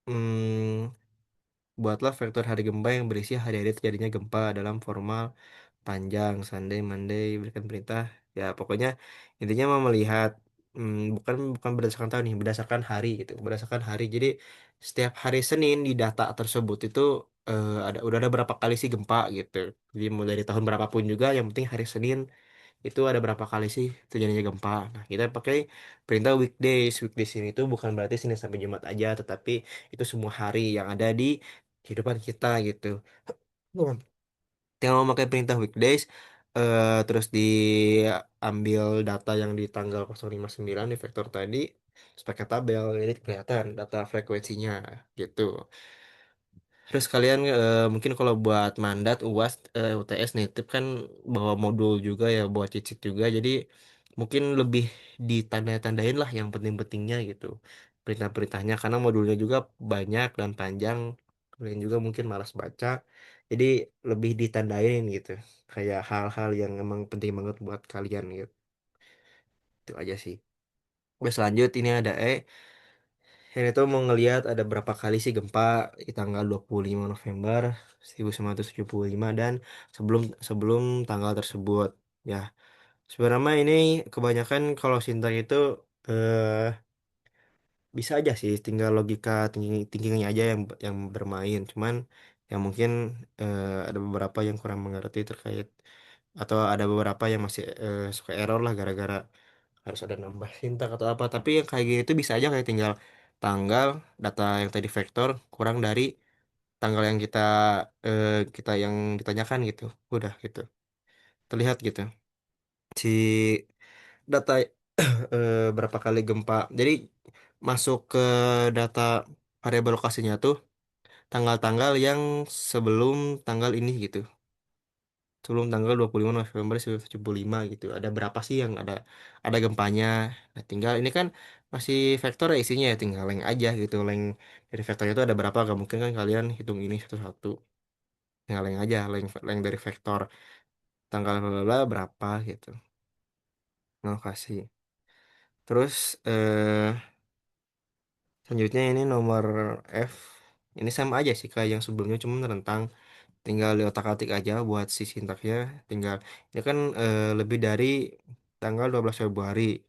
hmm, buatlah vektor hari gempa yang berisi hari-hari terjadinya gempa dalam formal panjang, Sunday, Monday, berikan perintah. Ya pokoknya intinya mau melihat bukan bukan berdasarkan tahun nih, berdasarkan hari gitu, berdasarkan hari. Jadi setiap hari Senin di data tersebut itu udah ada berapa kali sih gempa gitu. Jadi mau dari tahun berapapun juga, yang penting hari Senin itu ada berapa kali sih terjadinya gempa. Nah, kita pakai perintah weekdays. Weekdays ini tuh bukan berarti Senin sampai Jumat aja, tetapi itu semua hari yang ada di kehidupan kita gitu. Tinggal memakai perintah weekdays terus diambil data yang di tanggal 059 di vektor tadi terus pakai tabel jadi kelihatan data frekuensinya gitu. Terus kalian mungkin kalau buat mandat UAS UTS nitip kan bawa modul juga ya buat cheat juga jadi mungkin lebih ditanda-tandain lah yang penting-pentingnya gitu perintah-perintahnya karena modulnya juga banyak dan panjang kalian juga mungkin malas baca jadi lebih ditandain gitu kayak hal-hal yang emang penting banget buat kalian gitu itu aja sih. Terus lanjut ini ada ini tuh mau ngelihat ada berapa kali sih gempa di tanggal 25 November 1975 dan sebelum sebelum tanggal tersebut. Ya, sebenarnya ini kebanyakan kalau Sintang itu eh bisa aja sih, tinggal logika thinkingnya aja yang bermain. Cuman yang mungkin ada beberapa yang kurang mengerti terkait, atau ada beberapa yang masih suka error lah gara-gara harus ada nambah sintak atau apa. Tapi yang kayak gitu bisa aja kayak tinggal tanggal, data yang tadi vektor kurang dari tanggal yang kita yang ditanyakan gitu. Udah gitu. Terlihat gitu. Si data berapa kali gempa. Jadi masuk ke data variabel lokasinya tuh tanggal-tanggal yang sebelum tanggal ini gitu. Sebelum tanggal 25 November 1975 gitu. Ada berapa sih yang ada gempanya. Nah, tinggal ini kan masih vektor ya isinya ya, tinggal leng aja gitu. Leng dari vektornya itu ada berapa? Gak mungkin kan kalian hitung ini satu-satu. Tinggal leng aja, leng dari vektor tanggal bla bla bla berapa gitu. Nah, kasih. Terus selanjutnya ini nomor F. Ini sama aja sih kayak yang sebelumnya, cuma rentang. Tinggal di otak-atik aja buat si sintaknya. Tinggal ini kan lebih dari tanggal 12 Februari.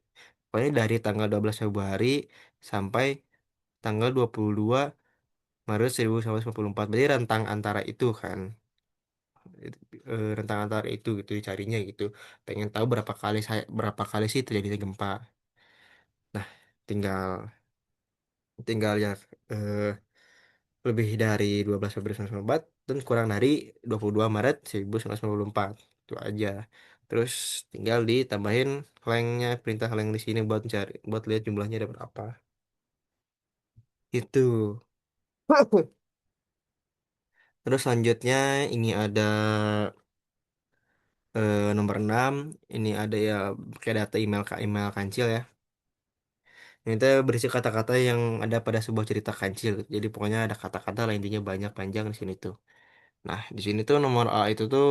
Pokoknya dari tanggal 12 Februari sampai tanggal 22 Maret 1994. Berarti rentang antara itu kan. Rentang antara itu gitu dicarinya gitu. Pengen tahu berapa kali sih terjadi gempa. Nah, tinggal tinggal ya eh, lebih dari 12 Februari 1994 dan kurang dari 22 Maret 1994. Itu aja. Terus tinggal ditambahin lengnya, perintah leng di sini buat cari, buat lihat jumlahnya ada berapa. Itu. Terus selanjutnya ini ada nomor 6. Ini ada ya kayak data email kancil ya. Ini tuh berisi kata-kata yang ada pada sebuah cerita kancil. Jadi pokoknya ada kata-kata lah, intinya banyak panjang di sini tuh. Nah, di sini tuh nomor A itu tuh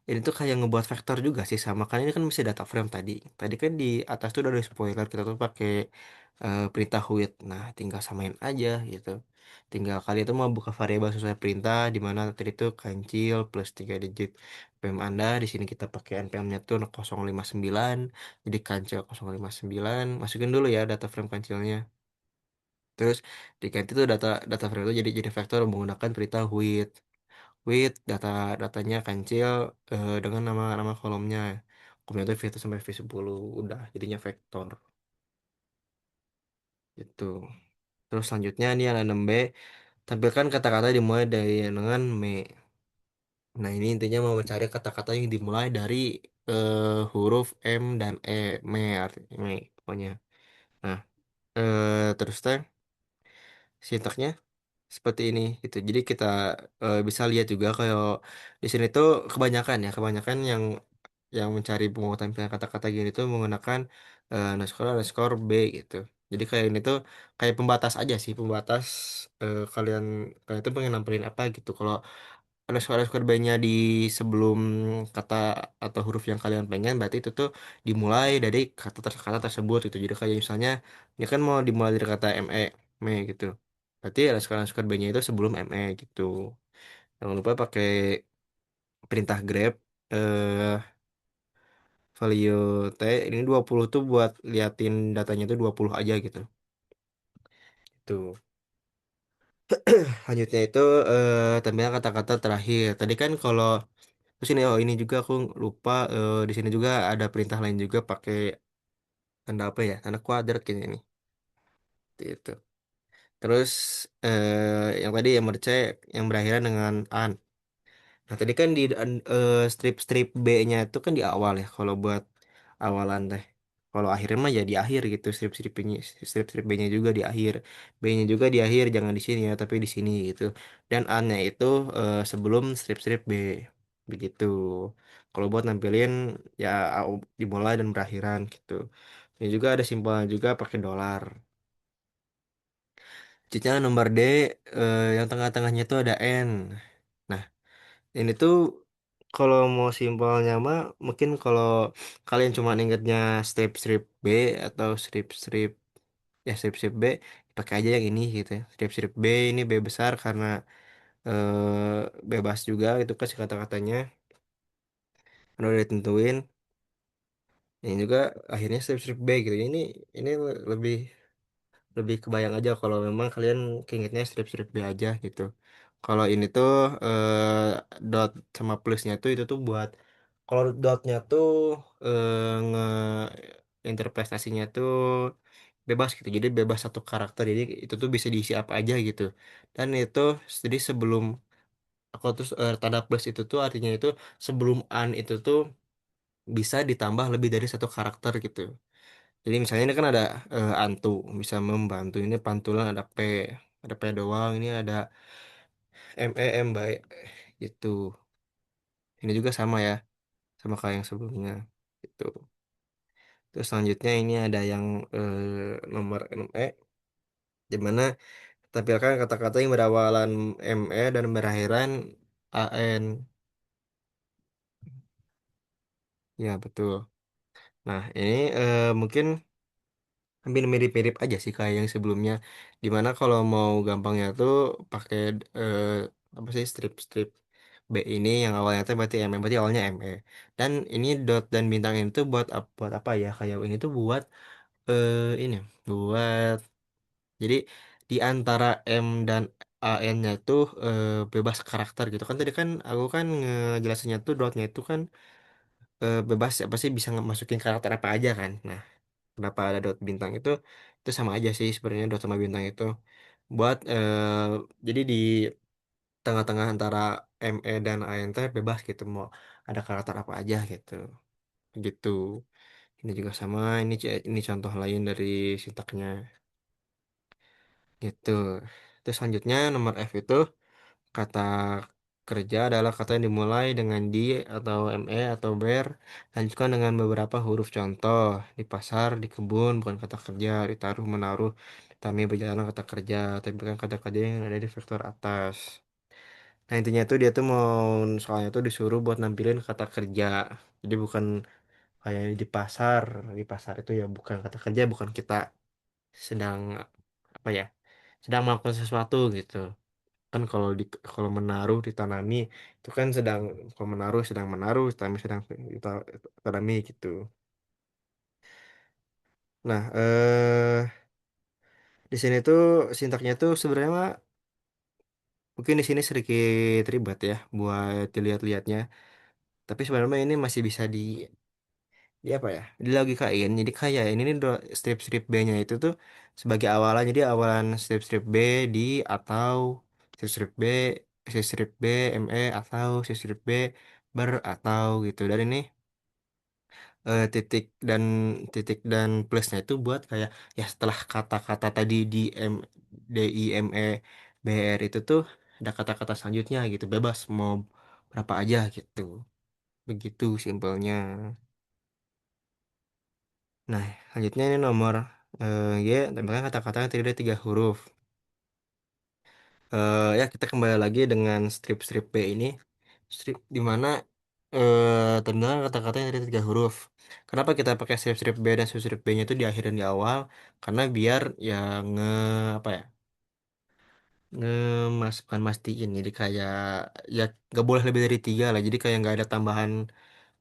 ini tuh kayak ngebuat vektor juga sih, sama kan ini kan masih data frame tadi. Tadi kan di atas tuh udah ada spoiler, kita tuh pakai perintah with. Nah, tinggal samain aja gitu. Tinggal kalian tuh mau buka variabel sesuai perintah di mana tadi tuh kancil plus 3 digit PM Anda. Di sini kita pakai NPM-nya tuh 059. Jadi kancil 059. Masukin dulu ya data frame kancilnya. Terus diganti tuh data frame itu jadi vektor menggunakan perintah datanya kancil dengan nama-nama kolomnya. Kolomnya itu V1 sampai V10 udah jadinya vektor gitu. Terus selanjutnya ini yang 6B, tampilkan kata-kata dimulai dari dengan me. Nah, ini intinya mau mencari kata-kata yang dimulai dari huruf M dan E. Artinya me pokoknya. Nah, terus teh sintaknya seperti ini gitu. Jadi kita bisa lihat juga kalau di sini tuh kebanyakan yang mencari penguatan pilihan kata-kata gini tuh menggunakan underscore underscore B gitu. Jadi kayak ini tuh kayak pembatas aja sih, pembatas kalian kalian tuh pengen nampilin apa gitu. Kalau underscore underscore B-nya di sebelum kata atau huruf yang kalian pengen, berarti itu tuh dimulai dari kata tersebut gitu. Jadi kayak misalnya ini kan mau dimulai dari kata me gitu. Berarti underscore underscore B-nya itu sebelum gitu. Jangan lupa pakai perintah grep value T ini 20 tuh buat liatin datanya tuh 20 aja gitu. Tuh. Lanjutnya itu tambahan kata-kata terakhir. Tadi kan kalau terus ini ini juga aku lupa di sini juga ada perintah lain juga pakai tanda apa ya? Tanda kuadrat kayaknya ini. Itu. Terus yang tadi yang mercek yang berakhiran dengan an. Nah, tadi kan di strip-strip B-nya itu kan di awal ya kalau buat awalan teh. Kalau akhirnya mah ya di akhir gitu, strip-strip B-nya juga di akhir. B-nya juga di akhir, jangan di sini ya, tapi di sini gitu. Dan A-nya itu sebelum strip-strip B. Begitu. Kalau buat nampilin ya dimulai dan berakhiran gitu. Ini juga ada simbolnya juga pakai dolar. Cicnya nomor D yang tengah-tengahnya itu ada N. Nah, ini tuh kalau mau simpelnya mah mungkin kalau kalian cuma ingetnya strip-strip B atau strip-strip B pakai aja yang ini gitu ya. Strip-strip B ini B besar karena bebas juga itu kasih kata-katanya. Udah ditentuin. Ini juga akhirnya strip-strip B gitu. Ini lebih lebih kebayang aja kalau memang kalian keingetnya strip-strip B aja gitu. Kalau ini tuh dot sama plusnya tuh itu tuh buat kalau dotnya tuh nge interpretasinya tuh bebas gitu. Jadi bebas satu karakter. Jadi itu tuh bisa diisi apa aja gitu. Dan itu jadi sebelum aku tuh tanda plus itu tuh artinya itu sebelum an itu tuh bisa ditambah lebih dari satu karakter gitu. Jadi misalnya ini kan ada antu bisa membantu ini pantulan ada P doang ini ada M baik gitu. Ini juga sama ya sama kayak yang sebelumnya gitu. Terus selanjutnya ini ada yang nomor ME di mana tampilkan kata-kata yang berawalan ME dan berakhiran AN. Ya betul. Nah ini mungkin hampir mirip-mirip aja sih kayak yang sebelumnya. Dimana kalau mau gampangnya tuh pakai eh, apa sih strip-strip B ini yang awalnya tuh berarti ME, berarti awalnya ME. Dan ini dot dan bintang ini tuh buat apa ya? Kayak ini tuh buat ini buat jadi di antara M dan AN-nya tuh bebas karakter gitu kan tadi kan aku kan ngejelasinnya tuh dotnya itu kan bebas apa sih bisa masukin karakter apa aja kan. Nah, kenapa ada dot bintang itu sama aja sih sebenarnya dot sama bintang itu buat jadi di tengah-tengah antara ME dan ANT bebas gitu mau ada karakter apa aja gitu gitu ini juga sama ini contoh lain dari sintaknya gitu terus selanjutnya nomor F itu kata kerja adalah kata yang dimulai dengan di atau me atau ber lanjutkan dengan beberapa huruf contoh di pasar di kebun bukan kata kerja ditaruh menaruh kami berjalan kata kerja tapi bukan kata kerja yang ada di vektor atas. Nah intinya tuh dia tuh mau soalnya tuh disuruh buat nampilin kata kerja jadi bukan kayak di pasar itu ya bukan kata kerja bukan kita sedang apa ya sedang melakukan sesuatu gitu kan kalau menaruh ditanami itu kan sedang kalau menaruh tanami sedang ditanami gitu. Nah di sini tuh sintaknya tuh sebenarnya mah mungkin di sini sedikit ribet ya buat dilihat-lihatnya tapi sebenarnya ini masih bisa di apa ya dilogikain jadi kayak ini nih strip-strip B-nya itu tuh sebagai awalan jadi awalan strip-strip B di atau strip-strip B strip B ME atau strip B ber atau gitu dan ini titik dan plusnya itu buat kayak ya setelah kata-kata tadi di M D I M E B R itu tuh ada kata-kata selanjutnya gitu bebas mau berapa aja gitu begitu simpelnya. Nah, selanjutnya ini nomor Y, tambahkan kata-kata yang terdiri dari tiga huruf. Ya, kita kembali lagi dengan strip-strip B ini. Strip di mana terdengar kata-kata yang dari tiga huruf. Kenapa kita pakai strip-strip B dan strip B-nya itu di akhir dan di awal? Karena biar ya nge apa ya bukan mastiin jadi kayak ya nggak boleh lebih dari tiga lah jadi kayak nggak ada tambahan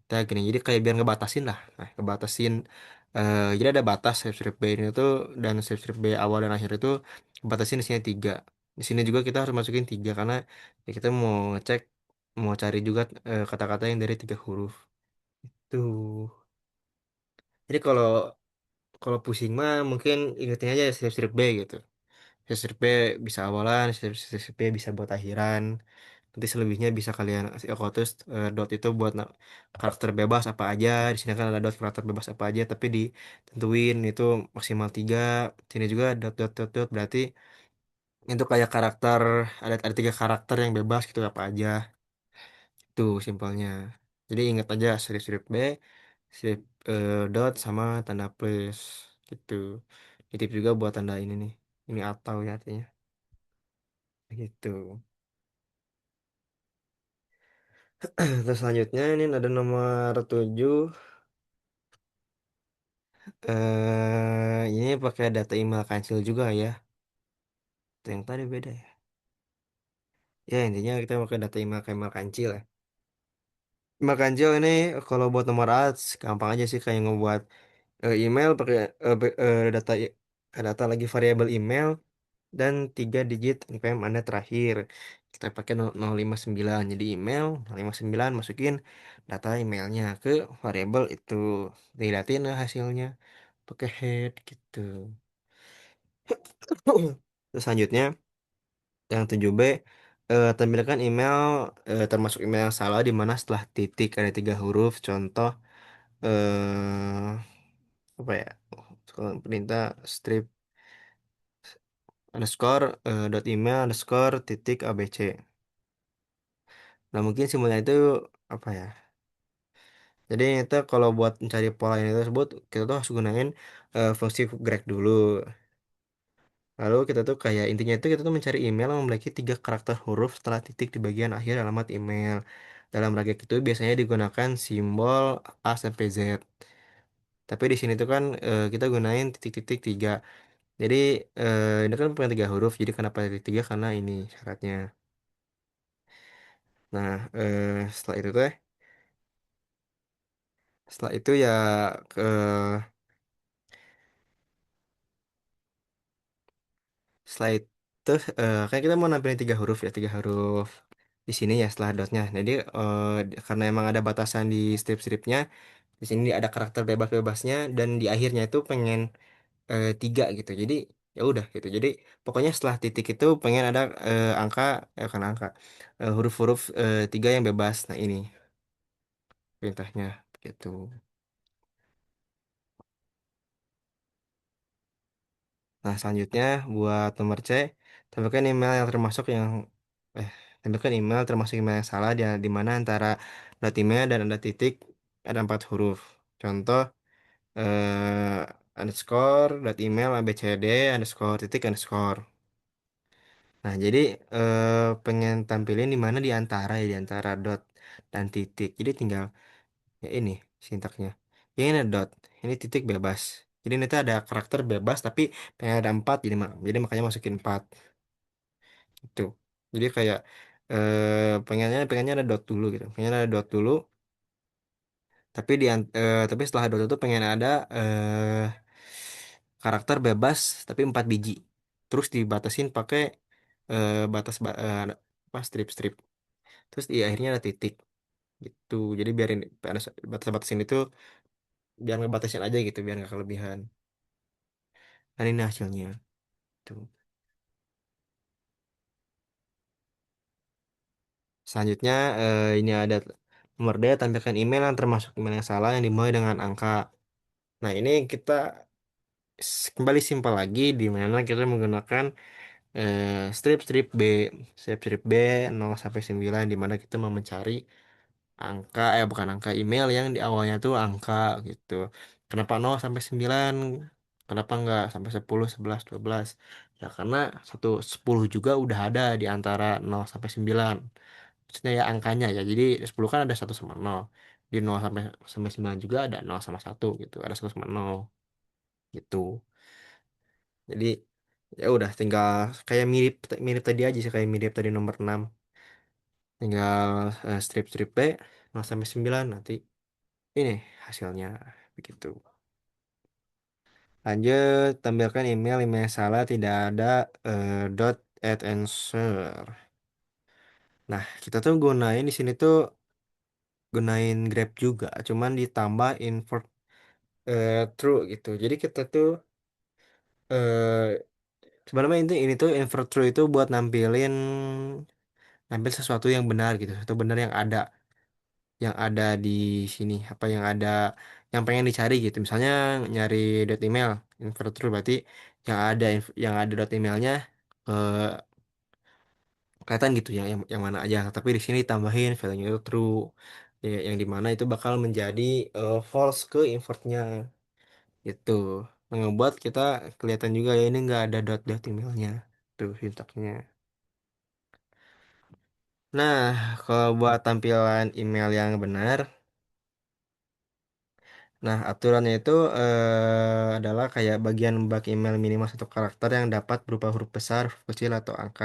kayak gini jadi kayak biar ngebatasin lah nah ngebatasin jadi ada batas strip B ini tuh dan strip B awal dan akhir itu batasin di sini tiga di sini juga kita harus masukin tiga karena ya kita mau ngecek mau cari juga kata-kata yang dari tiga huruf tuh jadi kalau kalau pusing mah mungkin ingetin aja strip B gitu strip B bisa awalan strip B bisa buat akhiran nanti selebihnya bisa kalian kalau terus dot itu buat karakter bebas apa aja di sini kan ada dot karakter bebas apa aja tapi ditentuin itu maksimal tiga sini juga dot dot dot dot berarti itu kayak karakter ada tiga karakter yang bebas gitu apa aja itu simpelnya jadi ingat aja strip B strip dot sama tanda plus gitu titip juga buat tanda ini nih ini atau ya artinya gitu. Terus selanjutnya ini ada nomor 7 ini pakai data email kancil juga ya. Itu yang tadi beda ya. Ya intinya kita pakai data email kancil ya. Makanjil ini kalau buat nomor ads gampang aja sih, kayak ngebuat email pakai data data lagi variabel email dan 3 digit NPM Anda terakhir. Kita pakai 059. Jadi email 059, masukin data emailnya ke variabel itu. Dilihatin hasilnya pakai head gitu. Terus selanjutnya yang 7B, tampilkan email termasuk email yang salah di mana setelah titik ada 3 huruf. Contoh apa ya? Kalau perintah strip underscore dot email underscore titik abc. Nah mungkin simbolnya itu apa ya? Jadi itu kalau buat mencari pola yang tersebut kita tuh harus gunain fungsi grep dulu. Lalu kita tuh kayak intinya itu kita tuh mencari email yang memiliki 3 karakter huruf setelah titik di bagian akhir alamat email. Dalam bracket itu biasanya digunakan simbol A sampai Z. Tapi di sini tuh kan kita gunain titik-titik tiga. Jadi ini kan punya 3 huruf. Jadi kenapa titik tiga? Karena ini syaratnya. Nah setelah itu tuh, setelah itu ya ke setelah itu kan kita mau nampilin 3 huruf ya, 3 huruf di sini ya setelah dotnya. Jadi karena emang ada batasan di strip-stripnya, di sini ada karakter bebas-bebasnya dan di akhirnya itu pengen 3 gitu. Jadi ya udah gitu. Jadi pokoknya setelah titik itu pengen ada angka, kan angka, huruf-huruf 3 yang bebas. Nah ini perintahnya gitu. Nah, selanjutnya buat nomor C, tambahkan email yang termasuk yang eh tambahkan email termasuk email yang salah di mana antara dot email dan ada titik ada 4 huruf. Contoh underscore dot email abcd underscore titik underscore. Nah, jadi pengen tampilin di mana di antara ya di antara dot dan titik. Jadi tinggal ya ini sintaksnya. Ya ini dot, ini titik bebas. Jadi ini tuh ada karakter bebas tapi pengen ada 4 jadi jadi makanya masukin 4 itu. Jadi kayak pengennya pengennya ada dot dulu gitu. Pengen ada dot dulu tapi tapi setelah dot itu pengen ada karakter bebas tapi 4 biji. Terus dibatasin pakai apa strip-strip. Terus di akhirnya ada titik gitu. Jadi biarin ada batas-batasin itu biar ngebatasin aja gitu biar nggak kelebihan. Dan ini hasilnya tuh. Selanjutnya ini ada nomor D, tampilkan email yang termasuk email yang salah yang dimulai dengan angka. Nah ini kita kembali simpel lagi di mana kita menggunakan eh, strip B, strip B 0 sampai 9 di mana kita mau mencari angka bukan angka email yang di awalnya tuh angka gitu. Kenapa 0 sampai 9? Kenapa nggak sampai 10, 11, 12? Ya karena 10 juga udah ada di antara 0 sampai 9. Maksudnya ya angkanya ya. Jadi 10 kan ada 1 sama 0. Di 0 sampai 9 juga ada 0 sama 1 gitu. Ada 1 sama 0 gitu. Jadi ya udah tinggal kayak mirip mirip tadi aja sih, kayak mirip tadi nomor 6. Tinggal strip-strip B 0 sampai 9 nanti ini hasilnya begitu. Lanjut, tampilkan email yang salah tidak ada dot at answer. Nah, kita tuh gunain di sini tuh gunain grep juga, cuman ditambah invert true gitu. Jadi kita tuh eh sebenarnya ini tuh invert true itu buat nampil sesuatu yang benar gitu, sesuatu benar yang ada di sini, apa yang pengen dicari gitu. Misalnya nyari dot email invert true berarti yang ada dot emailnya eh, kelihatan gitu yang mana aja. Tapi di sini tambahin value itu true, ya, yang dimana itu bakal menjadi false ke invertnya itu. Ngebuat kita kelihatan juga ya ini nggak ada dot emailnya tuh sintaksnya. Nah, kalau buat tampilan email yang benar, Nah, aturannya itu adalah kayak bagian bak email minimal satu karakter yang dapat berupa huruf besar, huruf kecil, atau angka.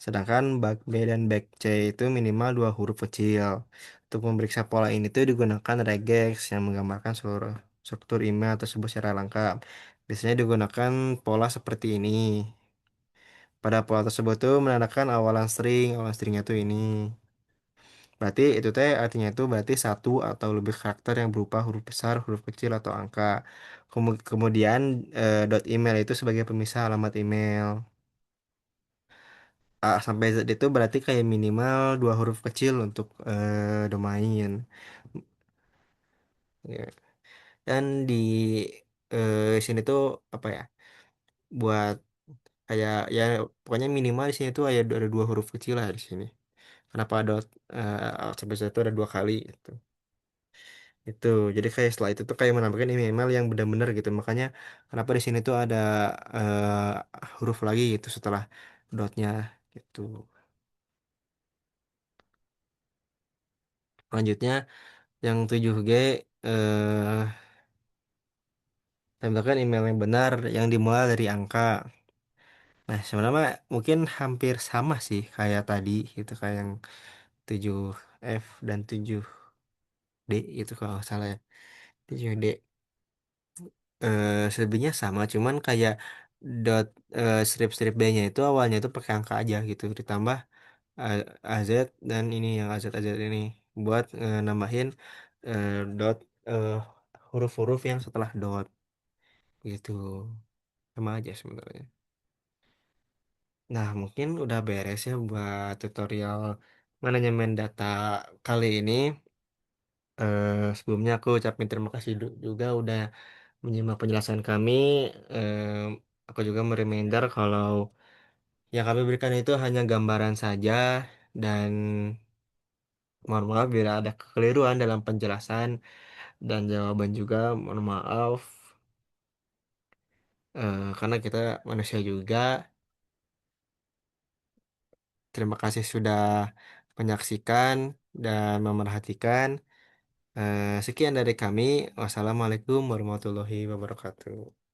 Sedangkan bak B dan bak C itu minimal dua huruf kecil. Untuk memeriksa pola ini tuh digunakan regex yang menggambarkan seluruh struktur email tersebut secara lengkap. Biasanya digunakan pola seperti ini. Pada pola tersebut tuh menandakan awalan stringnya tuh ini. Berarti itu teh artinya itu berarti satu atau lebih karakter yang berupa huruf besar, huruf kecil atau angka. Kemudian dot email itu sebagai pemisah alamat email. A sampai Z itu berarti kayak minimal dua huruf kecil untuk domain. Ya. Dan di sini tuh apa ya? Buat kayak ya pokoknya minimal di sini tuh ada dua huruf kecil lah di sini. Kenapa dot sampai Z itu ada dua kali gitu. Itu jadi kayak setelah itu tuh kayak menambahkan email yang benar-benar gitu, makanya kenapa di sini tuh ada huruf lagi gitu setelah dotnya gitu. Selanjutnya yang 7G tambahkan email yang benar yang dimulai dari angka. Nah sebenarnya mah mungkin hampir sama sih kayak tadi gitu, kayak yang 7F dan 7D itu kalau nggak salah ya. 7D selebihnya sama, cuman kayak dot strip-strip B-nya itu awalnya itu pakai angka aja gitu, ditambah AZ dan ini yang AZ ini buat nambahin eh, dot eh, huruf-huruf yang setelah dot gitu, sama aja sebenarnya. Nah mungkin udah beres ya buat tutorial manajemen data kali ini. Sebelumnya aku ucapin terima kasih juga udah menyimak penjelasan kami. Aku juga mereminder kalau yang kami berikan itu hanya gambaran saja, dan mohon maaf bila ada kekeliruan dalam penjelasan dan jawaban juga, mohon maaf. Karena kita manusia juga. Terima kasih sudah menyaksikan dan memerhatikan. Sekian dari kami. Wassalamualaikum warahmatullahi wabarakatuh.